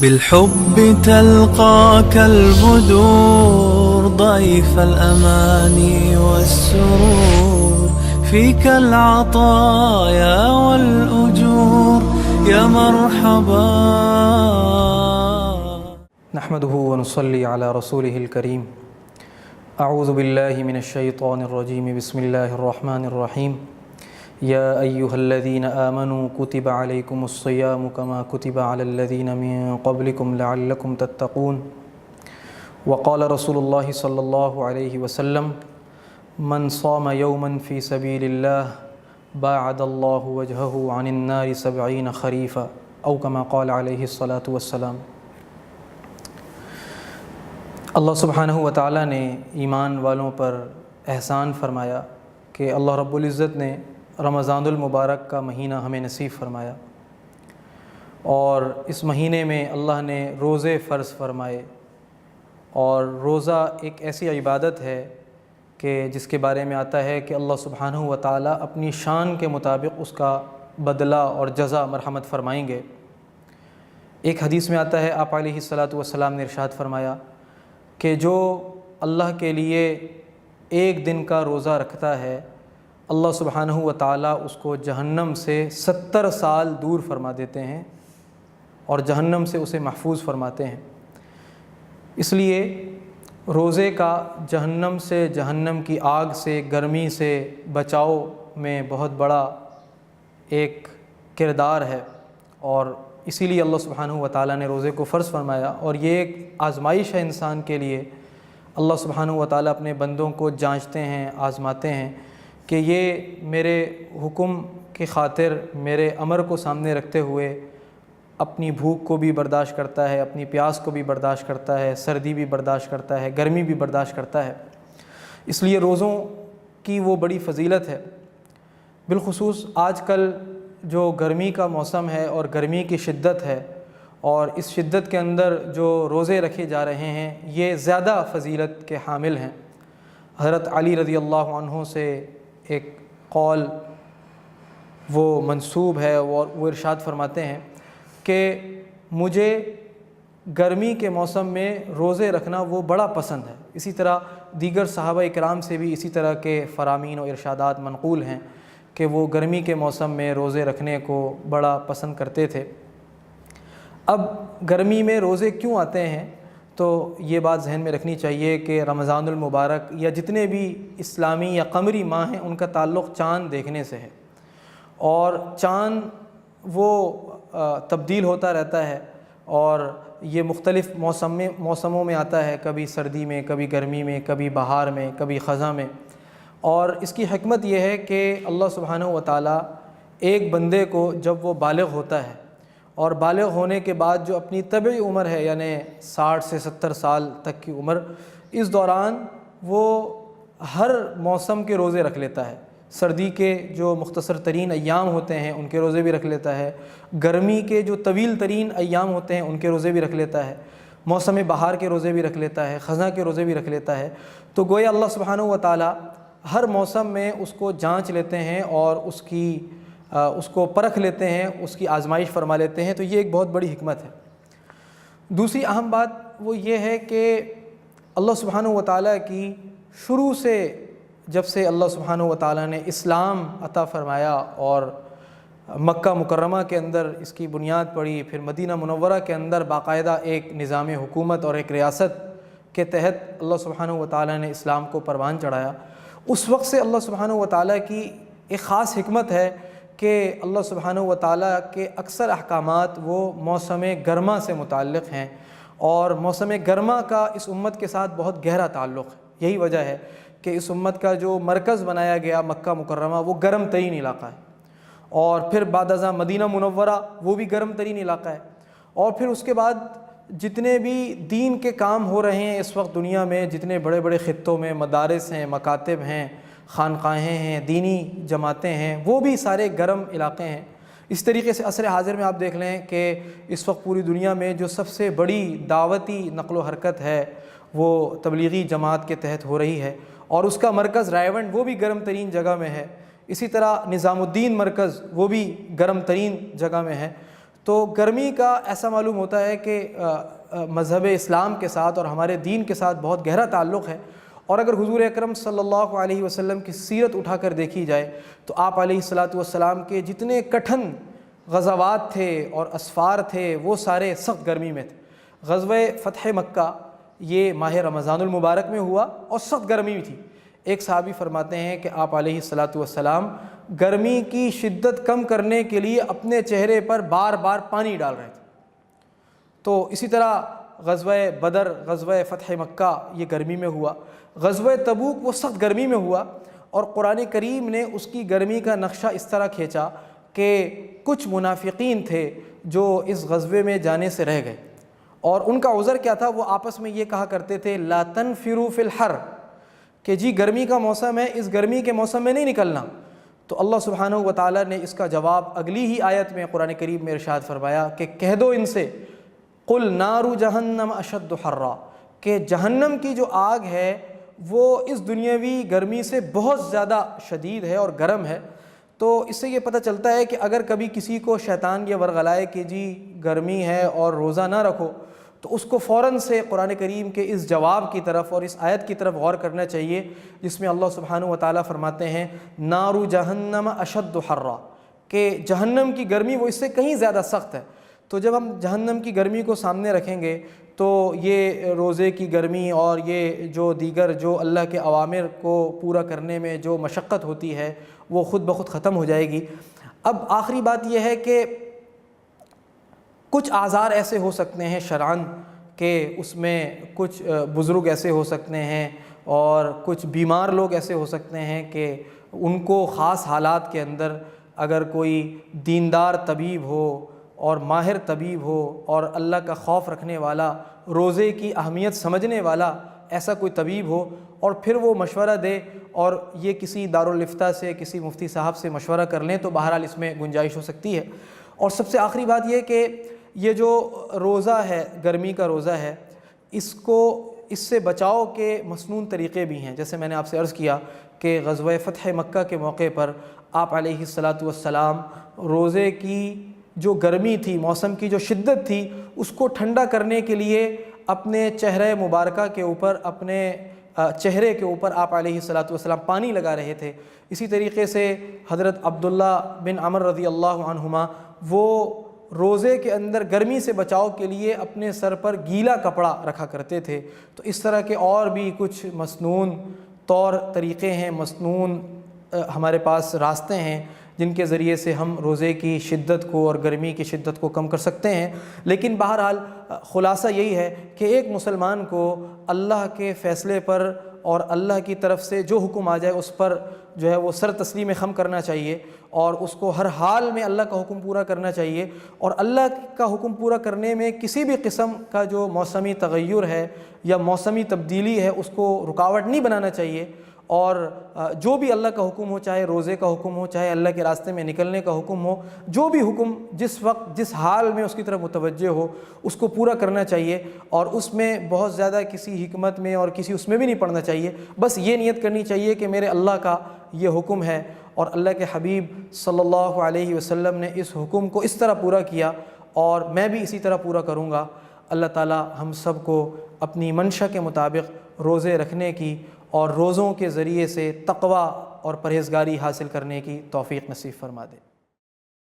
بالحب تلقاك البدور ضيف الأماني والسرور فيك العطايا والأجور يا مرحبا. نحمده ونصلي على رسوله الكريم. اعوذ باللہ من الشیطان الرجیم. بسم اللہ الرحمن الرحیم. یا ایہا الذین آمنوا کتب علیکم الصیام کما کتب علی الذین من قبلکم لعلکم تتقون. وقال رسول اللہ صلی اللہ علیہ وسلم من صام یوما فی سبیل اللہ باعد اللہ وجہہ عن النار 70 خریفا او کما قال علیہ الصلاۃ والسلام. اللہ سبحانہ و تعالیٰ نے ایمان والوں پر احسان فرمایا کہ اللہ رب العزت نے رمضان المبارک کا مہینہ ہمیں نصیب فرمایا، اور اس مہینے میں اللہ نے روزے فرض فرمائے. اور روزہ ایک ایسی عبادت ہے کہ جس کے بارے میں آتا ہے کہ اللہ سبحانہ و تعالیٰ اپنی شان کے مطابق اس کا بدلہ اور جزا مرحمت فرمائیں گے. ایک حدیث میں آتا ہے آپ علیہ الصلاۃ والسلام نے ارشاد فرمایا کہ جو اللہ کے لیے ایک دن کا روزہ رکھتا ہے اللہ سبحانہ و تعالیٰ اس کو جہنم سے 70 سال دور فرما دیتے ہیں اور جہنم سے اسے محفوظ فرماتے ہیں. اس لیے روزے کا جہنم سے، جہنم کی آگ سے، گرمی سے بچاؤ میں بہت بڑا ایک کردار ہے، اور اسی لیے اللہ سبحانہ و تعالیٰ نے روزے کو فرض فرمایا. اور یہ ایک آزمائش ہے انسان کے لیے. اللہ سبحانہ و تعالیٰ اپنے بندوں کو جانچتے ہیں، آزماتے ہیں کہ یہ میرے حکم کی خاطر میرے امر کو سامنے رکھتے ہوئے اپنی بھوک کو بھی برداشت کرتا ہے، اپنی پیاس کو بھی برداشت کرتا ہے، سردی بھی برداشت کرتا ہے، گرمی بھی برداشت کرتا ہے. اس لیے روزوں کی وہ بڑی فضیلت ہے. بالخصوص آج کل جو گرمی کا موسم ہے اور گرمی کی شدت ہے، اور اس شدت کے اندر جو روزے رکھے جا رہے ہیں یہ زیادہ فضیلت کے حامل ہیں. حضرت علی رضی اللہ عنہ سے ایک قول وہ منسوب ہے، اور وہ ارشاد فرماتے ہیں کہ مجھے گرمی کے موسم میں روزے رکھنا وہ بڑا پسند ہے. اسی طرح دیگر صحابہ کرام سے بھی اسی طرح کے فرامین و ارشادات منقول ہیں کہ وہ گرمی کے موسم میں روزے رکھنے کو بڑا پسند کرتے تھے. اب گرمی میں روزے کیوں آتے ہیں تو یہ بات ذہن میں رکھنی چاہیے کہ رمضان المبارک یا جتنے بھی اسلامی یا قمری ماہ ہیں ان کا تعلق چاند دیکھنے سے ہے، اور چاند وہ تبدیل ہوتا رہتا ہے، اور یہ مختلف موسموں میں آتا ہے، کبھی سردی میں، کبھی گرمی میں، کبھی بہار میں، کبھی خزاں میں. اور اس کی حکمت یہ ہے کہ اللہ سبحانہ و تعالیٰ ایک بندے کو جب وہ بالغ ہوتا ہے، اور بالغ ہونے کے بعد جو اپنی طبعی عمر ہے یعنی 60 سے 70 سال تک کی عمر، اس دوران وہ ہر موسم کے روزے رکھ لیتا ہے. سردی کے جو مختصر ترین ایام ہوتے ہیں ان کے روزے بھی رکھ لیتا ہے، گرمی کے جو طویل ترین ایام ہوتے ہیں ان کے روزے بھی رکھ لیتا ہے، موسم بہار کے روزے بھی رکھ لیتا ہے، خزاں کے روزے بھی رکھ لیتا ہے. تو گویا اللہ سبحانہ و تعالیٰ ہر موسم میں اس کو جانچ لیتے ہیں اور اس کو پرکھ لیتے ہیں، اس کی آزمائش فرما لیتے ہیں. تو یہ ایک بہت بڑی حکمت ہے. دوسری اہم بات وہ یہ ہے کہ اللہ سبحانہ و تعالیٰ کی شروع سے، جب سے اللہ سبحانہ و تعالیٰ نے اسلام عطا فرمایا اور مکہ مکرمہ کے اندر اس کی بنیاد پڑی، پھر مدینہ منورہ کے اندر باقاعدہ ایک نظام حکومت اور ایک ریاست کے تحت اللہ سبحانہ و تعالیٰ نے اسلام کو پروان چڑھایا، اس وقت سے اللہ سبحانہ و تعالیٰ کی ایک خاص حکمت ہے کہ اللہ سبحانہ و تعالیٰ کے اکثر احکامات وہ موسم گرما سے متعلق ہیں، اور موسم گرما کا اس امت کے ساتھ بہت گہرا تعلق ہے. یہی وجہ ہے کہ اس امت کا جو مرکز بنایا گیا مکہ مکرمہ وہ گرم ترین علاقہ ہے، اور پھر بعد ازاں مدینہ منورہ وہ بھی گرم ترین علاقہ ہے. اور پھر اس کے بعد جتنے بھی دین کے کام ہو رہے ہیں اس وقت دنیا میں، جتنے بڑے بڑے خطوں میں مدارس ہیں، مکاتب ہیں، خانقاہیں ہیں، دینی جماعتیں ہیں، وہ بھی سارے گرم علاقے ہیں. اس طریقے سے عصر حاضر میں آپ دیکھ لیں کہ اس وقت پوری دنیا میں جو سب سے بڑی دعوتی نقل و حرکت ہے وہ تبلیغی جماعت کے تحت ہو رہی ہے، اور اس کا مرکز رائے وہ بھی گرم ترین جگہ میں ہے. اسی طرح نظام الدین مرکز وہ بھی گرم ترین جگہ میں ہے. تو گرمی کا ایسا معلوم ہوتا ہے کہ مذہب اسلام کے ساتھ اور ہمارے دین کے ساتھ بہت گہرا تعلق ہے، اور اگر حضور اکرم صلی اللہ علیہ وسلم کی سیرت اٹھا کر دیکھی جائے تو آپ علیہ الصلاۃ والسلام کے جتنے کٹھن غزوات تھے اور اسفار تھے وہ سارے سخت گرمی میں تھے۔ غزوہ فتح مکہ یہ ماہ رمضان المبارک میں ہوا اور سخت گرمی تھی۔ ایک صحابی فرماتے ہیں کہ آپ علیہ الصلاۃ والسلام گرمی کی شدت کم کرنے کے لیے اپنے چہرے پر بار بار پانی ڈال رہے تھے۔ تو اسی طرح غزوہ بدر، غزوہ فتح مکہ یہ گرمی میں ہوا۔ غزوہ تبوک وہ سخت گرمی میں ہوا، اور قرآن کریم نے اس کی گرمی کا نقشہ اس طرح کھینچا کہ کچھ منافقین تھے جو اس غزوے میں جانے سے رہ گئے، اور ان کا عذر کیا تھا؟ وہ آپس میں یہ کہا کرتے تھے لا تنفروا فی الحر، کہ جی گرمی کا موسم ہے، اس گرمی کے موسم میں نہیں نکلنا۔ تو اللہ سبحانہ و تعالیٰ نے اس کا جواب اگلی ہی آیت میں قرآن کریم میں ارشاد فرمایا کہ کہہ دو ان سے قل نار جہنم اشد حرا، کہ جہنم کی جو آگ ہے وہ اس دنیاوی گرمی سے بہت زیادہ شدید ہے اور گرم ہے۔ تو اس سے یہ پتہ چلتا ہے کہ اگر کبھی کسی کو شیطان یہ ورغلائے کہ جی گرمی ہے اور روزہ نہ رکھو، تو اس کو فوراً سے قرآن کریم کے اس جواب کی طرف اور اس آیت کی طرف غور کرنا چاہیے، جس میں اللہ سبحانہ و تعالیٰ فرماتے ہیں نار جہنم اشد حرا، کہ جہنم کی گرمی وہ اس سے کہیں زیادہ سخت ہے۔ تو جب ہم جہنم کی گرمی کو سامنے رکھیں گے تو یہ روزے کی گرمی اور یہ جو دیگر جو اللہ کے اوامر کو پورا کرنے میں جو مشقت ہوتی ہے وہ خود بخود ختم ہو جائے گی۔ اب آخری بات یہ ہے کہ کچھ اعذار ایسے ہو سکتے ہیں شرعاً کہ اس میں کچھ بزرگ ایسے ہو سکتے ہیں اور کچھ بیمار لوگ ایسے ہو سکتے ہیں کہ ان کو خاص حالات کے اندر اگر کوئی دیندار طبیب ہو اور ماہر طبیب ہو اور اللہ کا خوف رکھنے والا، روزے کی اہمیت سمجھنے والا ایسا کوئی طبیب ہو، اور پھر وہ مشورہ دے اور یہ کسی دارالافتاء سے، کسی مفتی صاحب سے مشورہ کر لیں تو بہرحال اس میں گنجائش ہو سکتی ہے۔ اور سب سے آخری بات یہ کہ یہ جو روزہ ہے، گرمی کا روزہ ہے، اس سے بچاؤ کے مسنون طریقے بھی ہیں۔ جیسے میں نے آپ سے عرض کیا کہ غزوہ فتح مکہ کے موقع پر آپ علیہ الصلاۃ والسلام روزے کی جو گرمی تھی، موسم کی جو شدت تھی، اس کو ٹھنڈا کرنے کے لیے اپنے چہرہ مبارکہ کے اوپر، اپنے چہرے کے اوپر آپ علیہ الصلاۃ والسلام پانی لگا رہے تھے۔ اسی طریقے سے حضرت عبداللہ بن عمر رضی اللہ عنہما وہ روزے کے اندر گرمی سے بچاؤ کے لیے اپنے سر پر گیلا کپڑا رکھا کرتے تھے۔ تو اس طرح کے اور بھی کچھ مسنون طور طریقے ہیں، مسنون ہمارے پاس راستے ہیں جن کے ذریعے سے ہم روزے کی شدت کو اور گرمی کی شدت کو کم کر سکتے ہیں۔ لیکن بہرحال خلاصہ یہی ہے کہ ایک مسلمان کو اللہ کے فیصلے پر اور اللہ کی طرف سے جو حکم آ جائے اس پر جو ہے وہ سر تسلیم خم کرنا چاہیے، اور اس کو ہر حال میں اللہ کا حکم پورا کرنا چاہیے، اور اللہ کا حکم پورا کرنے میں کسی بھی قسم کا جو موسمی تغیر ہے یا موسمی تبدیلی ہے اس کو رکاوٹ نہیں بنانا چاہیے، اور جو بھی اللہ کا حکم ہو، چاہے روزے کا حکم ہو، چاہے اللہ کے راستے میں نکلنے کا حکم ہو، جو بھی حکم جس وقت جس حال میں اس کی طرف متوجہ ہو اس کو پورا کرنا چاہیے، اور اس میں بہت زیادہ کسی حکمت میں اور کسی اس میں بھی نہیں پڑنا چاہیے۔ بس یہ نیت کرنی چاہیے کہ میرے اللہ کا یہ حکم ہے اور اللہ کے حبیب صلی اللہ علیہ وسلم نے اس حکم کو اس طرح پورا کیا اور میں بھی اسی طرح پورا کروں گا۔ اللہ تعالی ہم سب کو اپنی منشا کے مطابق روزے رکھنے کی اور روزوں کے ذریعے سے تقوی اور پرہیزگاری حاصل کرنے کی توفیق نصیب فرما دے۔